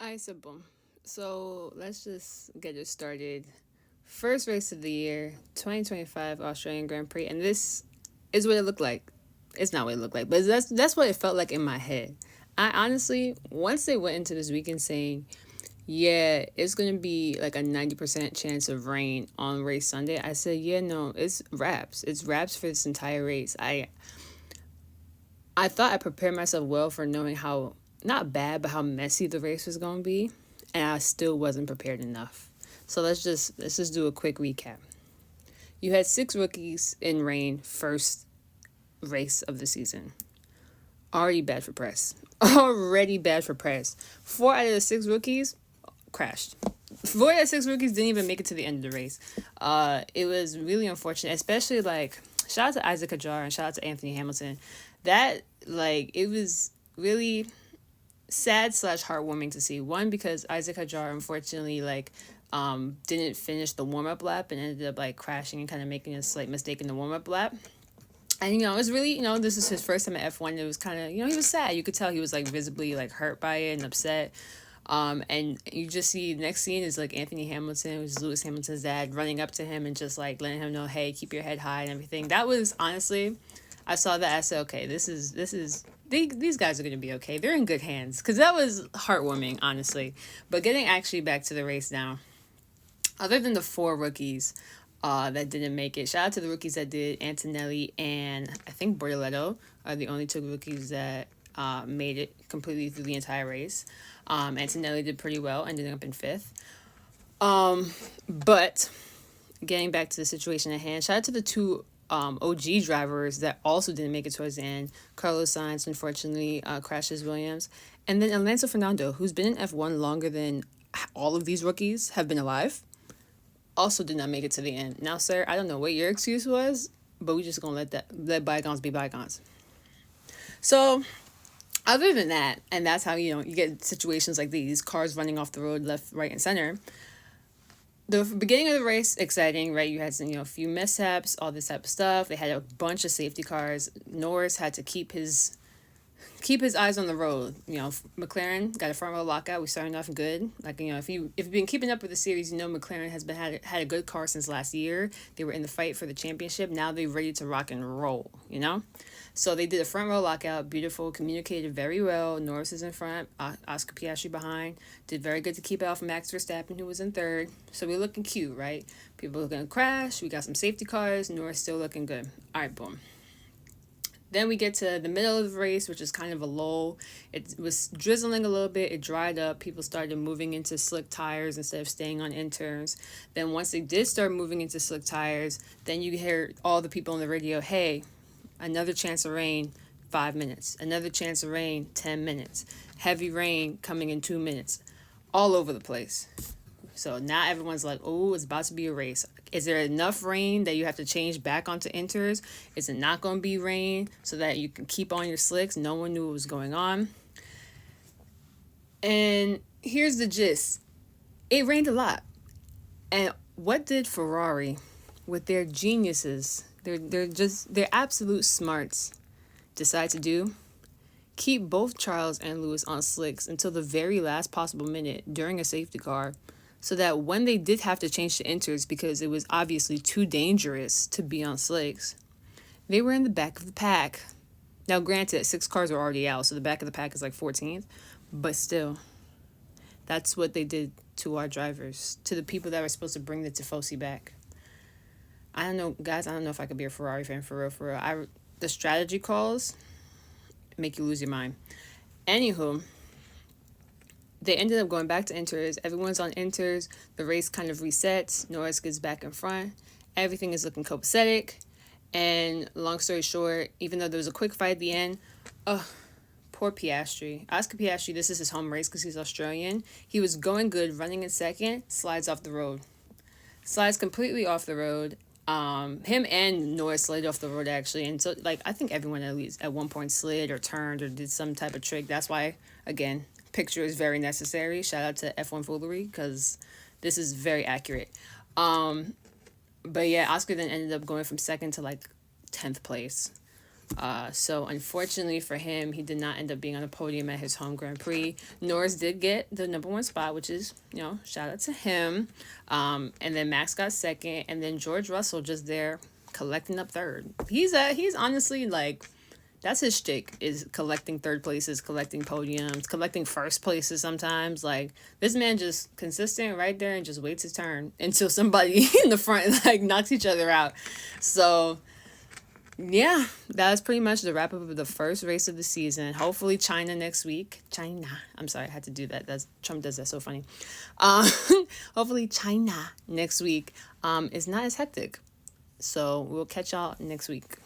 Alright, so boom. So let's just get it started. First race of the year, 2025 Australian Grand Prix, and this is what it looked like. It's not what it looked like, but that's what it felt like in my head. I honestly, once they went into this weekend saying, yeah, it's gonna be like a 90% chance of rain on race Sunday, I said, yeah, no, it's wraps. It's wraps for this entire race. I thought I prepared myself well for knowing how not bad, but how messy the race was going to be, and I still wasn't prepared enough. So let's just do a quick recap. You had six rookies in rain first race of the season. Already bad for press. Already bad for press. Four out of the six rookies crashed. Four out of six rookies didn't even make it to the end of the race. It was really unfortunate, especially like shout out to Isaac Hadjar and shout out to Anthony Hamilton. That it was really sad slash heartwarming to see. One, because Isaac Hadjar unfortunately didn't finish the warm up lap and ended up like crashing and kind of making a slight mistake in the warm up lap. And it was really, this is his first time at F1. It was kind of, he was sad. You could tell he was like visibly like hurt by it and upset. And you just see the next scene is like Anthony Hamilton, who's Lewis Hamilton's dad, running up to him and just like letting him know, hey, keep your head high and everything. That was honestly, I saw that, I said, okay, these guys are going to be okay. They're in good hands. Because that was heartwarming, honestly. But getting actually back to the race now, other than the four rookies that didn't make it, shout out to the rookies that did. Antonelli and I think Bortoletto are the only two rookies that made it completely through the entire race. Antonelli did pretty well, ending up in fifth. But getting back to the situation at hand, shout out to the two OG drivers that also didn't make it towards the end. Carlos Sainz, unfortunately, crashes Williams. And then Alonso Fernando, who's been in F1 longer than all of these rookies have been alive, also did not make it to the end. Now, sir, I don't know what your excuse was, but we're just going to let bygones be bygones. So, other than that, and that's how, you get situations like these, cars running off the road left, right, and center. The beginning of the race, exciting, right? You had some, a few mishaps, all this type of stuff. They had a bunch of safety cars. Norris had to keep his eyes on the road. McLaren got a front row lockout. We started off good. If you've been keeping up with the series, McLaren has been had a good car since last year. They were in the fight for the championship. Now they're ready to rock and roll. So they did a front row lockout. Beautiful, communicated very well. Norris is in front, Oscar Piastri behind. Did very good to keep it off Max Verstappen, who was in third. So we're looking cute, right? People are going to crash. We got some safety cars. Norris still looking good. All right, boom. Then we get to the middle of the race, which is kind of a lull. It was drizzling a little bit. It dried up. People started moving into slick tires instead of staying on interns. Then once they did start moving into slick tires, then you hear all the people on the radio, hey, another chance of rain, 5 minutes. Another chance of rain, 10 minutes. Heavy rain coming in 2 minutes. All over the place. So now everyone's like, oh, it's about to be a race. Is there enough rain that you have to change back onto inters? Is it not going to be rain so that you can keep on your slicks? No one knew what was going on. And here's the gist. It rained a lot. And what did Ferrari with their geniuses, their absolute smarts, decide to do? Keep both Charles and Lewis on slicks until the very last possible minute during a safety car, so that when they did have to change to inters because it was obviously too dangerous to be on slicks, they were in the back of the pack. Now, granted, 6 cars were already out, so the back of the pack is like 14th, but still, that's what they did to our drivers, to the people that were supposed to bring the Tifosi back. I don't know, guys, I don't know if I could be a Ferrari fan for real. The strategy calls make you lose your mind. Anywho, they ended up going back to inters. Everyone's on inters. The race kind of resets. Norris gets back in front. Everything is looking copacetic. And long story short, even though there was a quick fight at the end, poor Piastri. Oscar Piastri, this is his home race because he's Australian. He was going good, running in second, slides off the road. Slides completely off the road. Him and Norris slid off the road, actually. And so, I think everyone at least at one point slid or turned or did some type of trick. That's why, again, picture is very necessary. Shout out to F1 Foolery because this is very accurate. But yeah, Oscar then ended up going from second to 10th place. So unfortunately for him, he did not end up being on the podium at his home Grand Prix. Norris did get the number one spot, which is, shout out to him. And then Max got second, and then George Russell just there collecting up third. He's honestly like, that's his shtick, is collecting third places, collecting podiums, collecting first places sometimes. Like, this man just consistent right there and just waits his turn until somebody in the front like knocks each other out. So yeah, that's pretty much the wrap up of the first race of the season. Hopefully China next week. China. I'm sorry, I had to do that. That's Trump does that so funny. Um, hopefully China next week is not as hectic. So we'll catch y'all next week.